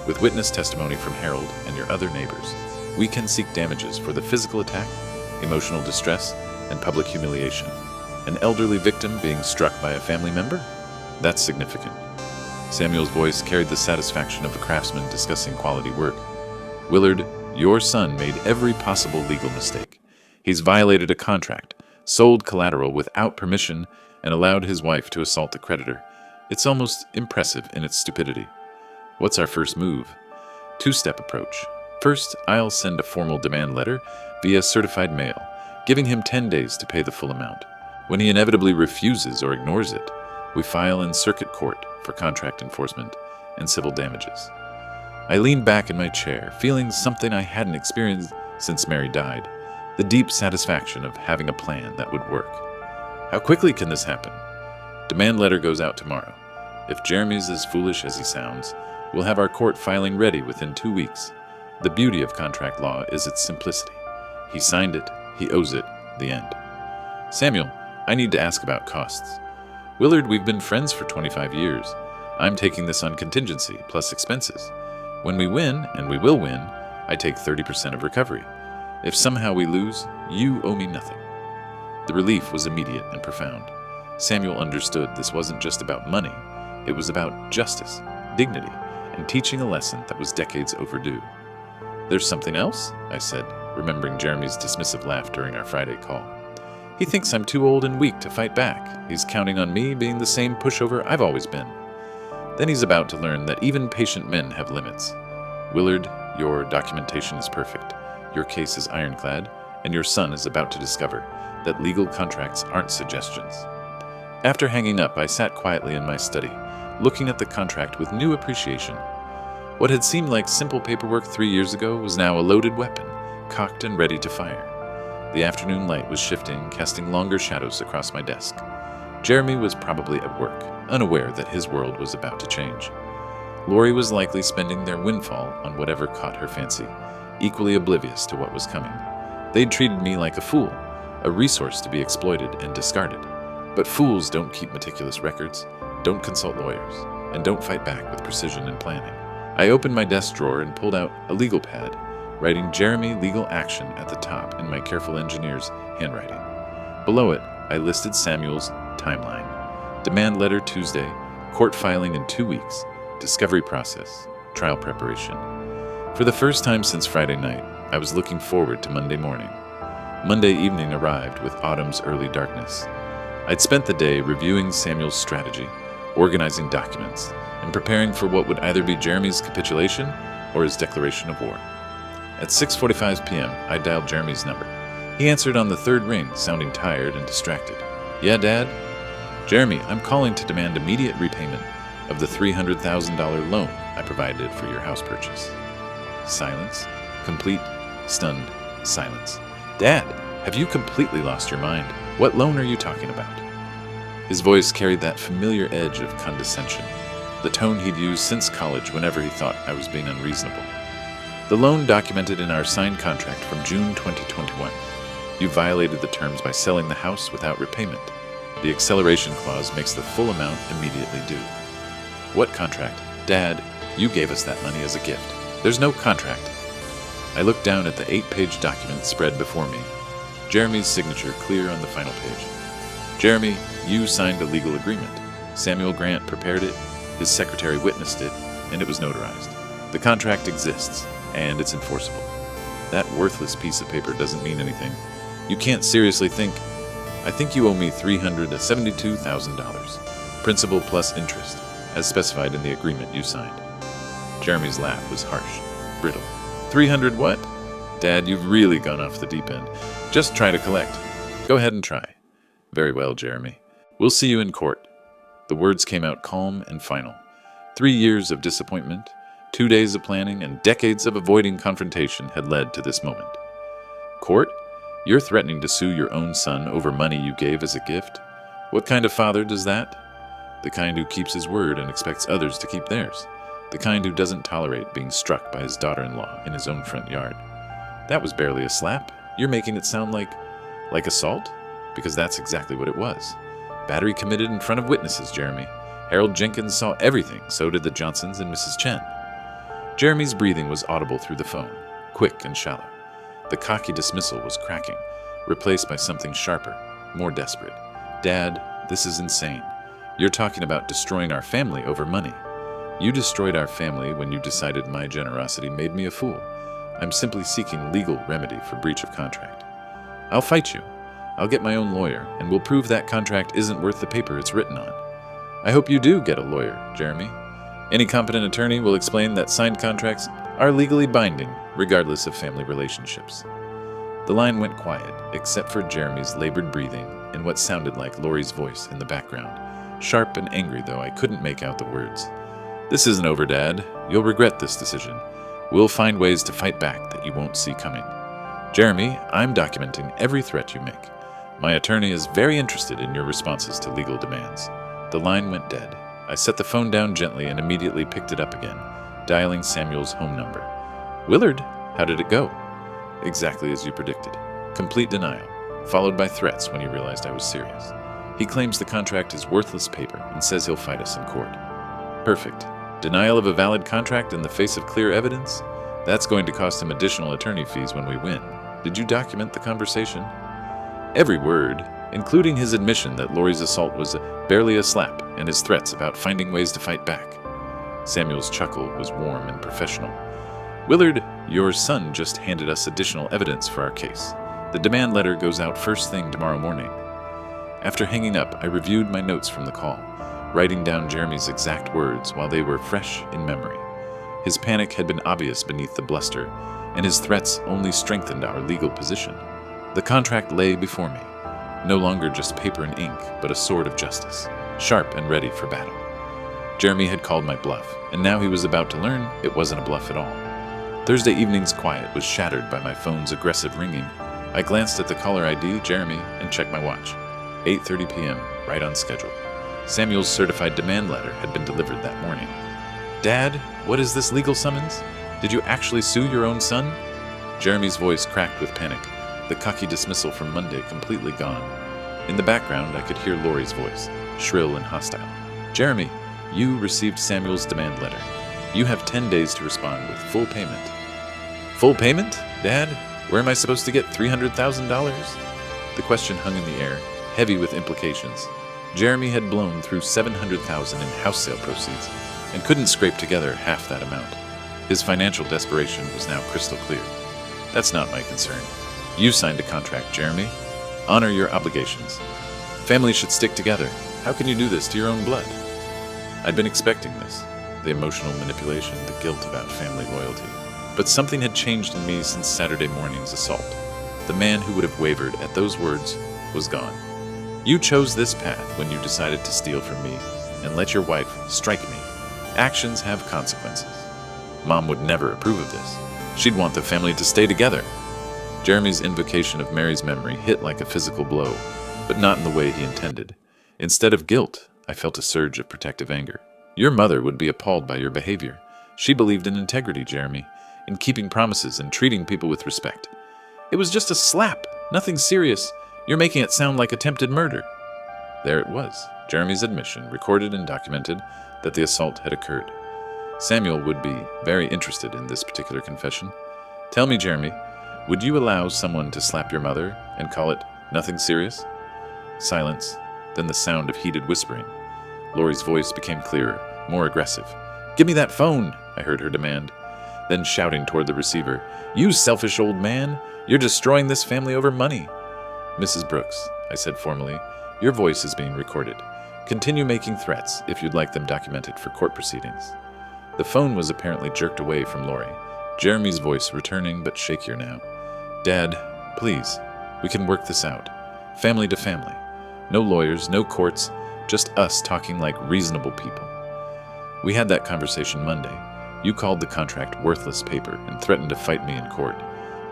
With witness testimony from Harold and your other neighbors, we can seek damages for the physical attack, emotional distress, and public humiliation. An elderly victim being struck by a family member? That's significant. Samuel's voice carried the satisfaction of a craftsman discussing quality work. Willard, your son made every possible legal mistake. He's violated a contract, sold collateral without permission, and allowed his wife to assault the creditor. It's almost impressive in its stupidity. What's our first move? Two-step approach. First, I'll send a formal demand letter via certified mail, giving him 10 days to pay the full amount. When he inevitably refuses or ignores it, we file in circuit court for contract enforcement and civil damages. I leaned back in my chair, feeling something I hadn't experienced since Mary died, the deep satisfaction of having a plan that would work. How quickly can this happen? Demand letter goes out tomorrow. If Jeremy's as foolish as he sounds, we'll have our court filing ready within 2 weeks. The beauty of contract law is its simplicity. He signed it, he owes it, the end. Samuel, I need to ask about costs. Willard, we've been friends for 25 years. I'm taking this on contingency, plus expenses. When we win, and we will win, I take 30% of recovery. If somehow we lose, you owe me nothing. The relief was immediate and profound. Samuel understood this wasn't just about money. It was about justice, dignity, and teaching a lesson that was decades overdue. There's something else? I said, remembering Jeremy's dismissive laugh during our Friday call. He thinks I'm too old and weak to fight back. He's counting on me being the same pushover I've always been. Then he's about to learn that even patient men have limits. Willard, your documentation is perfect. Your case is ironclad, and your son is about to discover that legal contracts aren't suggestions. After hanging up, I sat quietly in my study, looking at the contract with new appreciation. What had seemed like simple paperwork 3 years ago was now a loaded weapon, cocked and ready to fire. The afternoon light was shifting, casting longer shadows across my desk. Jeremy was probably at work, unaware that his world was about to change. Lori was likely spending their windfall on whatever caught her fancy, equally oblivious to what was coming. They'd treated me like a fool, a resource to be exploited and discarded. But fools don't keep meticulous records, don't consult lawyers, and don't fight back with precision and planning. I opened my desk drawer and pulled out a legal pad, writing Jeremy Legal Action at the top in my careful engineer's handwriting. Below it, I listed Samuel's timeline. Demand letter Tuesday, court filing in 2 weeks, discovery process, trial preparation. For the first time since Friday night, I was looking forward to Monday morning. Monday evening arrived with autumn's early darkness. I'd spent the day reviewing Samuel's strategy, organizing documents, and preparing for what would either be Jeremy's capitulation or his declaration of war. At 6:45 p.m., I dialed Jeremy's number. He answered on the third ring, sounding tired and distracted. "Yeah, Dad?" "Jeremy, I'm calling to demand immediate repayment of the $300,000 loan I provided for your house purchase." Silence. Complete, stunned silence. "Dad, have you completely lost your mind? What loan are you talking about?" His voice carried that familiar edge of condescension, the tone he'd used since college whenever he thought I was being unreasonable. "The loan documented in our signed contract from June 2021. You violated the terms by selling the house without repayment. The acceleration clause makes the full amount immediately due." "What contract? Dad, you gave us that money as a gift. There's no contract." I looked down at the 8-page document spread before me, Jeremy's signature clear on the final page. "Jeremy, you signed a legal agreement. Samuel Grant prepared it, his secretary witnessed it, and it was notarized. The contract exists, and it's enforceable. That worthless piece of paper doesn't mean anything. You can't seriously think... I think you owe me $372,000, principal plus interest, as specified in the agreement you signed." Jeremy's laugh was harsh, brittle. 300 what? Dad, you've really gone off the deep end. Just try to collect. Go ahead and try." "Very well, Jeremy. We'll see you in court." The words came out calm and final. 3 years of disappointment, 2 days of planning, and decades of avoiding confrontation had led to this moment. "Court? You're threatening to sue your own son over money you gave as a gift? What kind of father does that? The kind who keeps his word and expects others to keep theirs. The kind who doesn't tolerate being struck by his daughter-in-law in his own front yard. That was barely a slap. You're making it sound like assault? Because that's exactly what it was. Battery committed in front of witnesses, Jeremy. Harold Jenkins saw everything, so did the Johnsons and Mrs. Chen." Jeremy's breathing was audible through the phone, quick and shallow. The cocky dismissal was cracking, replaced by something sharper, more desperate. "Dad, this is insane. You're talking about destroying our family over money. You destroyed our family when you decided my generosity made me a fool. I'm simply seeking legal remedy for breach of contract. I'll fight you. I'll get my own lawyer, and we'll prove that contract isn't worth the paper it's written on. I hope you do get a lawyer, Jeremy. Any competent attorney will explain that signed contracts are legally binding, regardless of family relationships." The line went quiet, except for Jeremy's labored breathing and what sounded like Lori's voice in the background, sharp and angry though I couldn't make out the words. "This isn't over, Dad. You'll regret this decision. We'll find ways to fight back that you won't see coming. Jeremy, I'm documenting every threat you make. My attorney is very interested in your responses to legal demands." The line went dead. I set the phone down gently and immediately picked it up again, dialing Samuel's home number. "Willard, how did it go?" "Exactly as you predicted. Complete denial, followed by threats when he realized I was serious. He claims the contract is worthless paper and says he'll fight us in court." "Perfect. Denial of a valid contract in the face of clear evidence? That's going to cost him additional attorney fees when we win. Did you document the conversation?" "Every word, including his admission that Lori's assault was barely a slap and his threats about finding ways to fight back." Samuel's chuckle was warm and professional. "Willard, your son just handed us additional evidence for our case. The demand letter goes out first thing tomorrow morning." After hanging up, I reviewed my notes from the call, writing down Jeremy's exact words while they were fresh in memory. His panic had been obvious beneath the bluster, and his threats only strengthened our legal position. The contract lay before me, no longer just paper and ink, but a sword of justice, sharp and ready for battle. Jeremy had called my bluff, and now he was about to learn it wasn't a bluff at all. Thursday evening's quiet was shattered by my phone's aggressive ringing. I glanced at the caller ID, Jeremy, and checked my watch. 8:30 p.m., right on schedule. Samuel's certified demand letter had been delivered that morning. "Dad, what is this legal summons? Did you actually sue your own son?" Jeremy's voice cracked with panic, the cocky dismissal from Monday completely gone. In the background, I could hear Lori's voice, shrill and hostile. "Jeremy, you received Samuel's demand letter. You have 10 days to respond with full payment." "Full payment? Dad, where am I supposed to get $300,000? The question hung in the air, heavy with implications. Jeremy had blown through $700,000 in house sale proceeds and couldn't scrape together half that amount. His financial desperation was now crystal clear. "That's not my concern. You signed a contract, Jeremy. Honor your obligations." Families should stick together. How can you do this to your own blood? I'd been expecting this, the emotional manipulation, the guilt about family loyalty. But something had changed in me since Saturday morning's assault. The man who would have wavered at those words was gone. You chose this path when you decided to steal from me and let your wife strike me. Actions have consequences. Mom would never approve of this. She'd want the family to stay together. Jeremy's invocation of Mary's memory hit like a physical blow, but not in the way he intended. Instead of guilt, I felt a surge of protective anger. Your mother would be appalled by your behavior. She believed in integrity, Jeremy, in keeping promises and treating people with respect. It was just a slap, nothing serious. You're making it sound like attempted murder. There it was, Jeremy's admission, recorded and documented, that the assault had occurred. Samuel would be very interested in this particular confession. Tell me, Jeremy, would you allow someone to slap your mother and call it nothing serious? Silence, then the sound of heated whispering. Lori's voice became clearer, more aggressive. Give me that phone, I heard her demand. Then shouting toward the receiver, You selfish old man, you're destroying this family over money. Mrs. Brooks, I said formally, your voice is being recorded. Continue making threats if you'd like them documented for court proceedings. The phone was apparently jerked away from Lori, Jeremy's voice returning but shakier now. Dad, please, we can work this out. Family to family. No lawyers, no courts, just us talking like reasonable people. We had that conversation Monday. You called the contract worthless paper and threatened to fight me in court.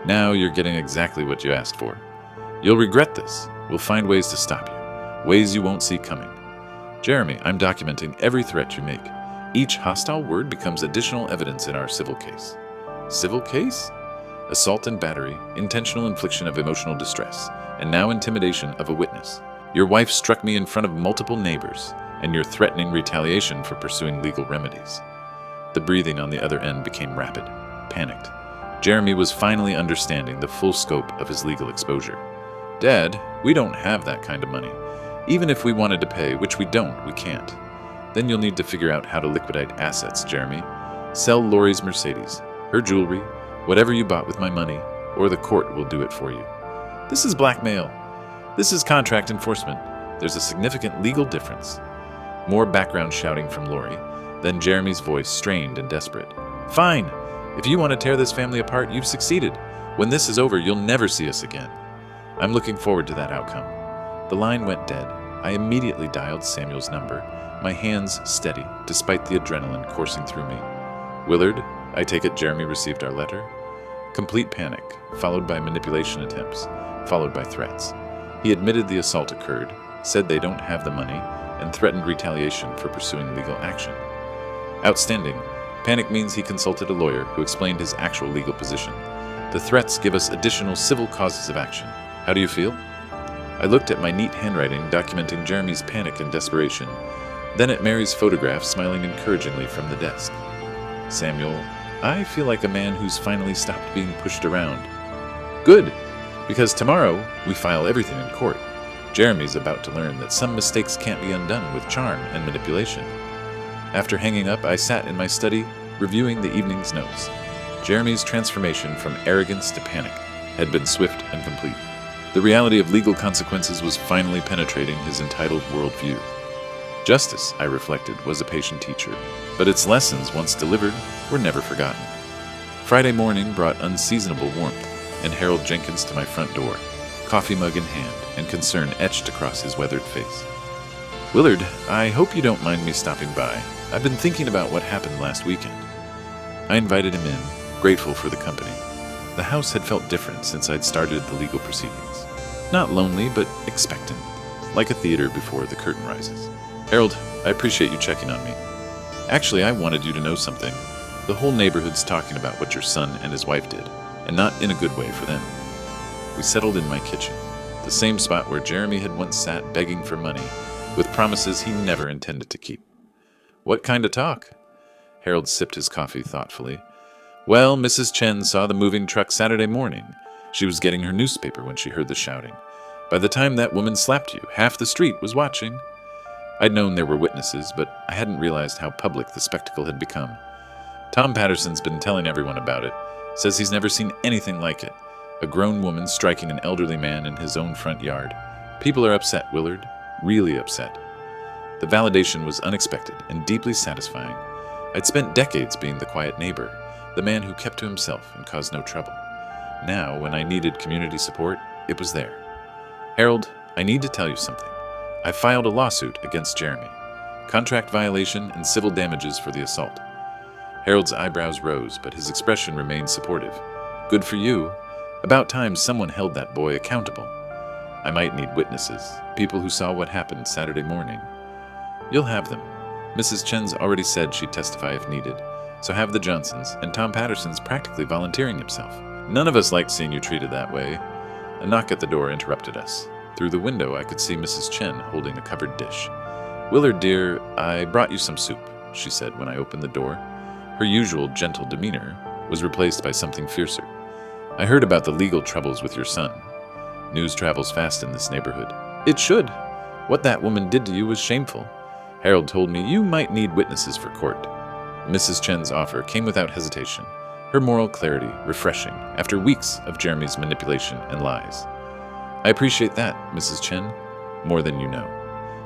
Now you're getting exactly what you asked for. You'll regret this. We'll find ways to stop you, ways you won't see coming. Jeremy, I'm documenting every threat you make. Each hostile word becomes additional evidence in our civil case. Civil case? Assault and battery, intentional infliction of emotional distress, and now intimidation of a witness. Your wife struck me in front of multiple neighbors, and you're threatening retaliation for pursuing legal remedies. The breathing on the other end became rapid, panicked. Jeremy was finally understanding the full scope of his legal exposure. Dad, we don't have that kind of money. Even if we wanted to pay, which we don't, we can't. Then you'll need to figure out how to liquidate assets, Jeremy. Sell Lori's Mercedes, her jewelry, whatever you bought with my money, or the court will do it for you. This is blackmail. This is contract enforcement. There's a significant legal difference. More background shouting from Lori, then Jeremy's voice strained and desperate. Fine. If you want to tear this family apart, you've succeeded. When this is over, you'll never see us again. I'm looking forward to that outcome. The line went dead. I immediately dialed Samuel's number, my hands steady, despite the adrenaline coursing through me. Willard, I take it Jeremy received our letter? Complete panic, followed by manipulation attempts, followed by threats. He admitted the assault occurred, said they don't have the money, and threatened retaliation for pursuing legal action. Outstanding. Panic means he consulted a lawyer who explained his actual legal position. The threats give us additional civil causes of action. How do you feel? I looked at my neat handwriting documenting Jeremy's panic and desperation, then at Mary's photograph smiling encouragingly from the desk. Samuel, I feel like a man who's finally stopped being pushed around. Good, because tomorrow we file everything in court. Jeremy's about to learn that some mistakes can't be undone with charm and manipulation. After hanging up, I sat in my study, reviewing the evening's notes. Jeremy's transformation from arrogance to panic had been swift and complete. The reality of legal consequences was finally penetrating his entitled worldview. Justice, I reflected, was a patient teacher, but its lessons, once delivered, were never forgotten. Friday morning brought unseasonable warmth, and Harold Jenkins to my front door, coffee mug in hand, and concern etched across his weathered face. Willard, I hope you don't mind me stopping by. I've been thinking about what happened last weekend. I invited him in, grateful for the company. The house had felt different since I'd started the legal proceedings. Not lonely, but expectant, like a theater before the curtain rises. Harold, I appreciate you checking on me. Actually, I wanted you to know something. The whole neighborhood's talking about what your son and his wife did, and not in a good way for them. We settled in my kitchen, the same spot where Jeremy had once sat begging for money, with promises he never intended to keep. What kind of talk? Harold sipped his coffee thoughtfully. Well, Mrs. Chen saw the moving truck Saturday morning. She was getting her newspaper when she heard the shouting. By the time that woman slapped you, half the street was watching. I'd known there were witnesses, but I hadn't realized how public the spectacle had become. Tom Patterson's been telling everyone about it. Says he's never seen anything like it. A grown woman striking an elderly man in his own front yard. People are upset, Willard. really upset. The validation was unexpected and deeply satisfying. I'd spent decades being the quiet neighbor, the man who kept to himself and caused no trouble. Now, when I needed community support, it was there. Harold, I need to tell you something. I filed a lawsuit against Jeremy. Contract violation and civil damages for the assault. Harold's eyebrows rose, but his expression remained supportive. Good for you. About time someone held that boy accountable. I might need witnesses, people who saw what happened Saturday morning. You'll have them. Mrs. Chen's already said she'd testify if needed, so have the Johnsons, and Tom Patterson's practically volunteering himself. None of us liked seeing you treated that way. A knock at the door interrupted us. Through the window, I could see Mrs. Chen holding a covered dish. Willard, dear, I brought you some soup, she said when I opened the door. Her usual gentle demeanor was replaced by something fiercer. I heard about the legal troubles with your son. News travels fast in this neighborhood. It should. What that woman did to you was shameful. Harold told me you might need witnesses for court. Mrs. Chen's offer came without hesitation, her moral clarity refreshing after weeks of Jeremy's manipulation and lies. I appreciate that, Mrs. Chen, more than you know.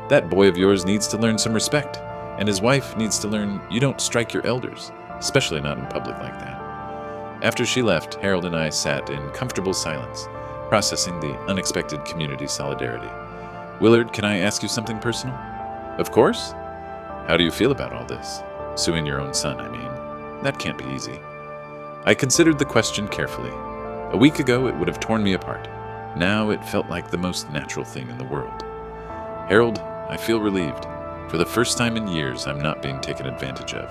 That boy of yours needs to learn some respect, and his wife needs to learn you don't strike your elders, especially not in public like that. After she left, Harold and I sat in comfortable silence, processing the unexpected community solidarity. Willard, can I ask you something personal? Of course. How do you feel about all this? Suing your own son, I mean. That can't be easy. I considered the question carefully. A week ago, it would have torn me apart. Now it felt like the most natural thing in the world. Harold, I feel relieved. For the first time in years, I'm not being taken advantage of.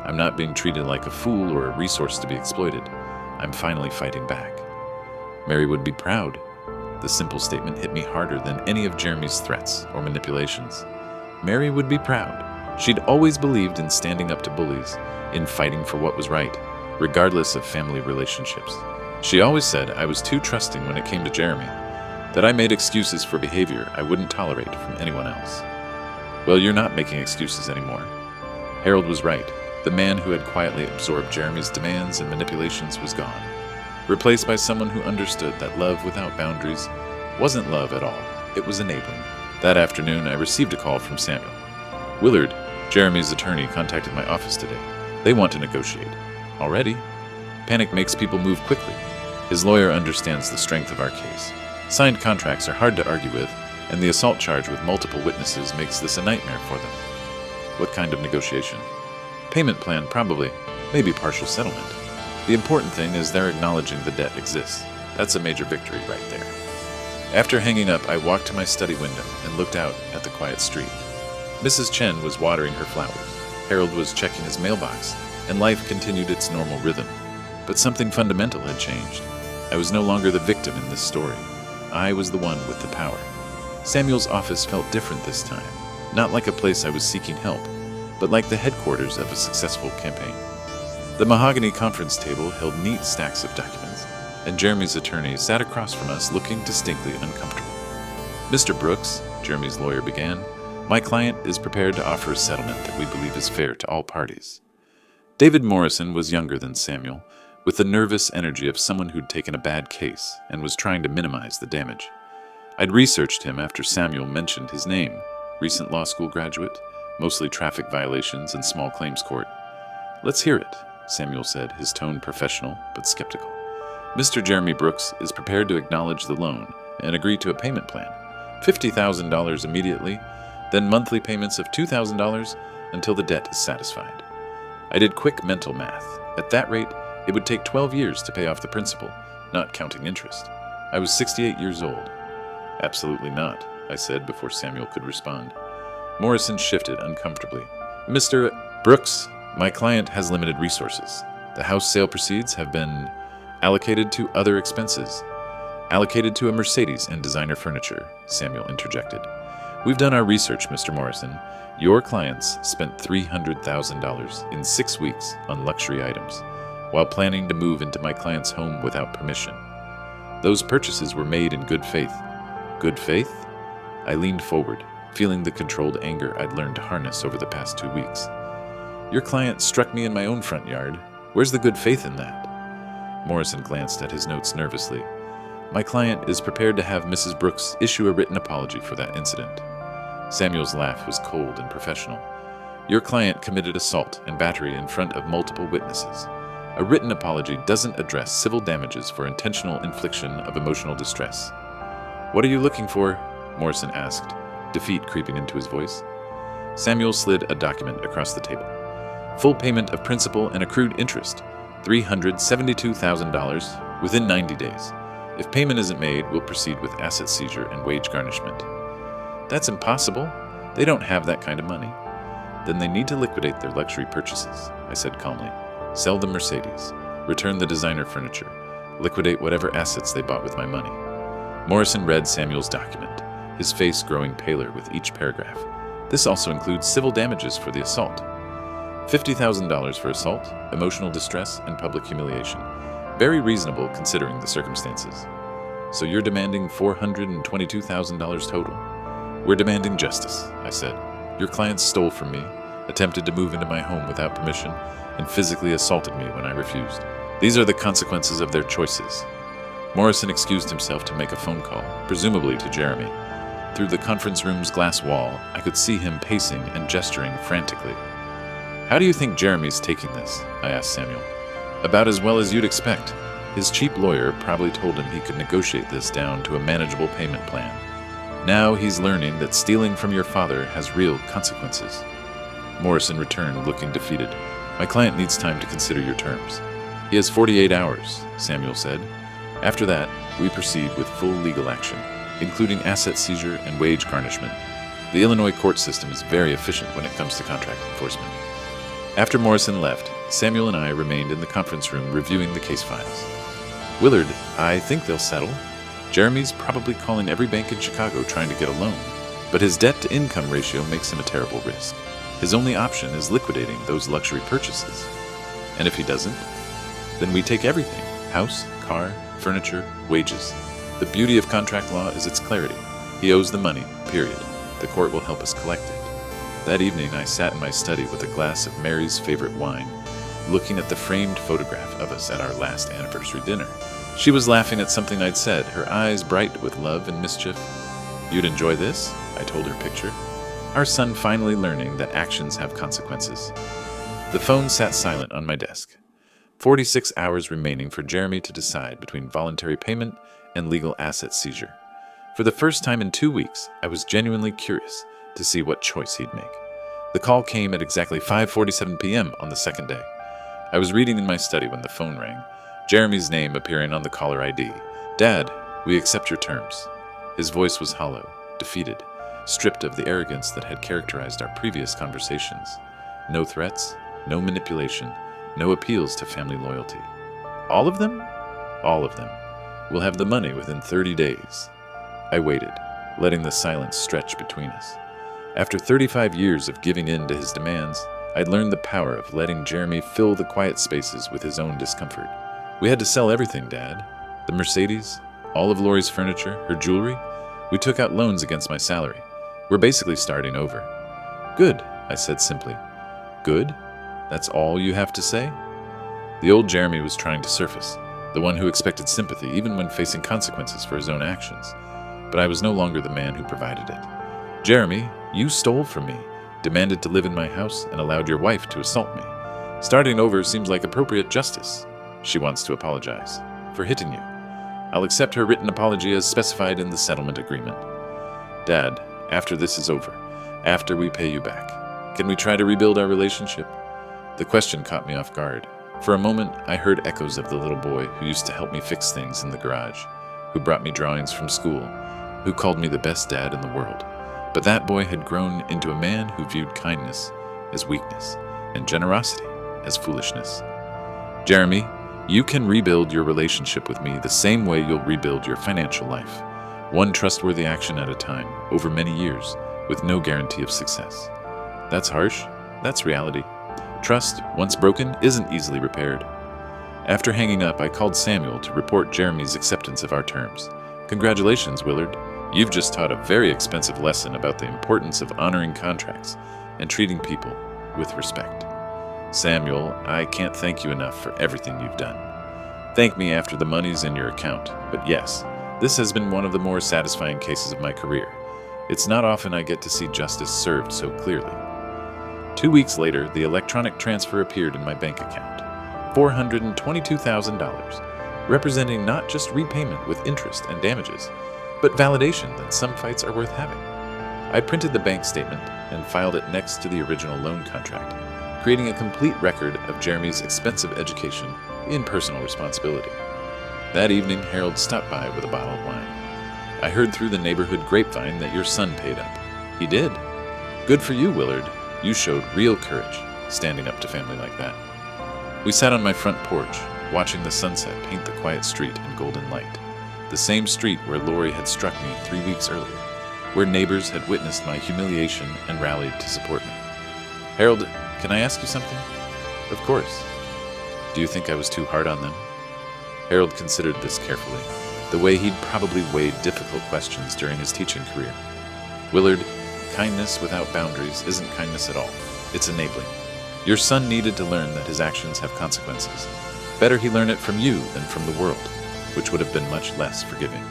I'm not being treated like a fool or a resource to be exploited. I'm finally fighting back. Mary would be proud. The simple statement hit me harder than any of Jeremy's threats or manipulations. Mary would be proud. She'd always believed in standing up to bullies, in fighting for what was right, regardless of family relationships. She always said I was too trusting when it came to Jeremy, that I made excuses for behavior I wouldn't tolerate from anyone else. Well, you're not making excuses anymore. Harold was right. The man who had quietly absorbed Jeremy's demands and manipulations was gone, replaced by someone who understood that love without boundaries wasn't love at all. It was enabling. That afternoon, I received a call from Samuel. Willard, Jeremy's attorney, contacted my office today. They want to negotiate. Already? Panic makes people move quickly. His lawyer understands the strength of our case. Signed contracts are hard to argue with, and the assault charge with multiple witnesses makes this a nightmare for them. What kind of negotiation? Payment plan, probably. Maybe partial settlement. The important thing is they're acknowledging the debt exists. That's a major victory right there. After hanging up, I walked to my study window and looked out at the quiet street. Mrs. Chen was watering her flowers. Harold was checking his mailbox, and life continued its normal rhythm. But something fundamental had changed. I was no longer the victim in this story. I was the one with the power. Samuel's office felt different this time, not like a place I was seeking help, but like the headquarters of a successful campaign. The mahogany conference table held neat stacks of documents, and Jeremy's attorney sat across from us looking distinctly uncomfortable. Mr. Brooks, Jeremy's lawyer began, my client is prepared to offer a settlement that we believe is fair to all parties. David Morrison was younger than Samuel, with the nervous energy of someone who'd taken a bad case and was trying to minimize the damage. I'd researched him after Samuel mentioned his name, recent law school graduate, mostly traffic violations and small claims court. Let's hear it, Samuel said, his tone professional but skeptical. Mr. Jeremy Brooks is prepared to acknowledge the loan and agree to a payment plan, $50,000 immediately, then monthly payments of $2,000 until the debt is satisfied. I did quick mental math. At that rate, it would take 12 years to pay off the principal, not counting interest. I was 68 years old. Absolutely not, I said before Samuel could respond. Morrison shifted uncomfortably. Mr. Brooks, my client has limited resources. The house sale proceeds have been allocated to other expenses. Allocated to a Mercedes and designer furniture, Samuel interjected. We've done our research, Mr. Morrison. Your clients spent $300,000 in 6 weeks on luxury items, while planning to move into my client's home without permission. Those purchases were made in good faith. Good faith? I leaned forward, feeling the controlled anger I'd learned to harness over the past 2 weeks. Your client struck me in my own front yard. Where's the good faith in that? Morrison glanced at his notes nervously. My client is prepared to have Mrs. Brooks issue a written apology for that incident. Samuel's laugh was cold and professional. Your client committed assault and battery in front of multiple witnesses. A written apology doesn't address civil damages for intentional infliction of emotional distress. What are you looking for? Morrison asked, defeat creeping into his voice. Samuel slid a document across the table. Full payment of principal and accrued interest, $372,000 within 90 days. If payment isn't made, we'll proceed with asset seizure and wage garnishment. That's impossible. They don't have that kind of money. Then they need to liquidate their luxury purchases, I said calmly. Sell the Mercedes, return the designer furniture, liquidate whatever assets they bought with my money. Morrison read Samuel's document, his face growing paler with each paragraph. This also includes civil damages for the assault. $50,000 for assault, emotional distress, and public humiliation. Very reasonable considering the circumstances. So you're demanding $422,000 total. We're demanding justice, I said. Your client stole from me, attempted to move into my home without permission, and physically assaulted me when I refused. These are the consequences of their choices. Morrison excused himself to make a phone call, presumably to Jeremy. Through the conference room's glass wall, I could see him pacing and gesturing frantically. How do you think Jeremy's taking this? I asked Samuel. About as well as you'd expect. His cheap lawyer probably told him he could negotiate this down to a manageable payment plan. Now he's learning that stealing from your father has real consequences. Morrison returned, looking defeated. My client needs time to consider your terms. He has 48 hours, Samuel said. After that, we proceed with full legal action, including asset seizure and wage garnishment. The Illinois court system is very efficient when it comes to contract enforcement. After Morrison left, Samuel and I remained in the conference room reviewing the case files. Willard, I think they'll settle. Jeremy's probably calling every bank in Chicago trying to get a loan, but his debt-to-income ratio makes him a terrible risk. His only option is liquidating those luxury purchases. And if he doesn't, then we take everything: house, car, furniture, wages. The beauty of contract law is its clarity. He owes the money, period. The court will help us collect it. That evening, I sat in my study with a glass of Mary's favorite wine, looking at the framed photograph of us at our last anniversary dinner. She was laughing at something I'd said, her eyes bright with love and mischief. You'd enjoy this, I told her picture. Our son finally learning that actions have consequences. The phone sat silent on my desk. 46 hours remaining for Jeremy to decide between voluntary payment and legal asset seizure. For the first time in 2 weeks, I was genuinely curious to see what choice he'd make. The call came at exactly 5:47 p.m. on the second day. I was reading in my study when the phone rang, Jeremy's name appearing on the caller ID. Dad, we accept your terms. His voice was hollow, defeated, stripped of the arrogance that had characterized our previous conversations. No threats, no manipulation, no appeals to family loyalty. All of them? All of them. We'll have the money within 30 days. I waited, letting the silence stretch between us. After 35 years of giving in to his demands, I'd learned the power of letting Jeremy fill the quiet spaces with his own discomfort. We had to sell everything, Dad. The Mercedes, all of Lori's furniture, her jewelry. We took out loans against my salary. We're basically starting over. Good, I said simply. Good? That's all you have to say? The old Jeremy was trying to surface, the one who expected sympathy even when facing consequences for his own actions. But I was no longer the man who provided it. Jeremy, you stole from me, demanded to live in my house, and allowed your wife to assault me. Starting over seems like appropriate justice. She wants to apologize for hitting you. I'll accept her written apology as specified in the settlement agreement. Dad, after this is over, after we pay you back, can we try to rebuild our relationship? The question caught me off guard. For a moment, I heard echoes of the little boy who used to help me fix things in the garage, who brought me drawings from school, who called me the best dad in the world. But that boy had grown into a man who viewed kindness as weakness and generosity as foolishness. Jeremy, you can rebuild your relationship with me the same way you'll rebuild your financial life, one trustworthy action at a time, over many years, with no guarantee of success. That's harsh. That's reality. Trust, once broken, isn't easily repaired. After hanging up, I called Samuel to report Jeremy's acceptance of our terms. Congratulations, Willard. You've just taught a very expensive lesson about the importance of honoring contracts and treating people with respect. Samuel, I can't thank you enough for everything you've done. Thank me after the money's in your account, but yes, this has been one of the more satisfying cases of my career. It's not often I get to see justice served so clearly. 2 weeks later, the electronic transfer appeared in my bank account. $422,000, representing not just repayment with interest and damages, but validation that some fights are worth having. I printed the bank statement and filed it next to the original loan contract, creating a complete record of Jeremy's expensive education in personal responsibility. That evening, Harold stopped by with a bottle of wine. I heard through the neighborhood grapevine that your son paid up. He did. Good for you, Willard. You showed real courage, standing up to family like that. We sat on my front porch, watching the sunset paint the quiet street in golden light. The same street where Lori had struck me 3 weeks earlier, where neighbors had witnessed my humiliation and rallied to support me. Harold, can I ask you something? Of course. Do you think I was too hard on them? Harold considered this carefully, the way he'd probably weighed difficult questions during his teaching career. Willard, kindness without boundaries isn't kindness at all. It's enabling. Your son needed to learn that his actions have consequences. Better he learn it from you than from the world, which would have been much less forgiving.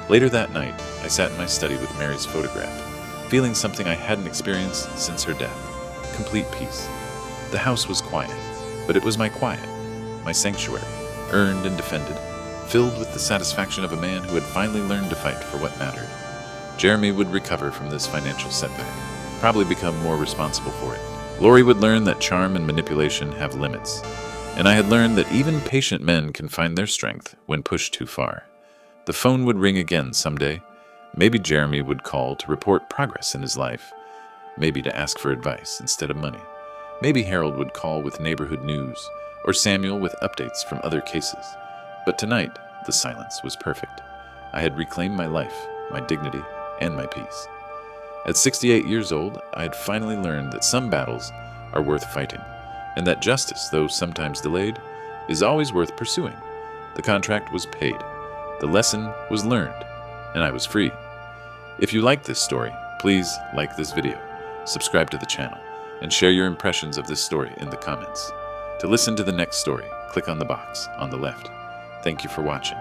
Later that night, I sat in my study with Mary's photograph, feeling something I hadn't experienced since her death. Complete peace. The house was quiet, but it was my quiet, my sanctuary, earned and defended, filled with the satisfaction of a man who had finally learned to fight for what mattered. Jeremy would recover from this financial setback, probably become more responsible for it. Lori would learn that charm and manipulation have limits, and I had learned that even patient men can find their strength when pushed too far. The phone would ring again someday. Maybe Jeremy would call to report progress in his life, maybe to ask for advice instead of money. Maybe Harold would call with neighborhood news, or Samuel with updates from other cases. But tonight, the silence was perfect. I had reclaimed my life, my dignity, and my peace. At 68 years old, I had finally learned that some battles are worth fighting, and that justice, though sometimes delayed, is always worth pursuing. The contract was paid, the lesson was learned, and I was free. If you like this story, please like this video, subscribe to the channel, and share your impressions of this story in the comments. To listen to the next story, click on the box on the left. Thank you for watching.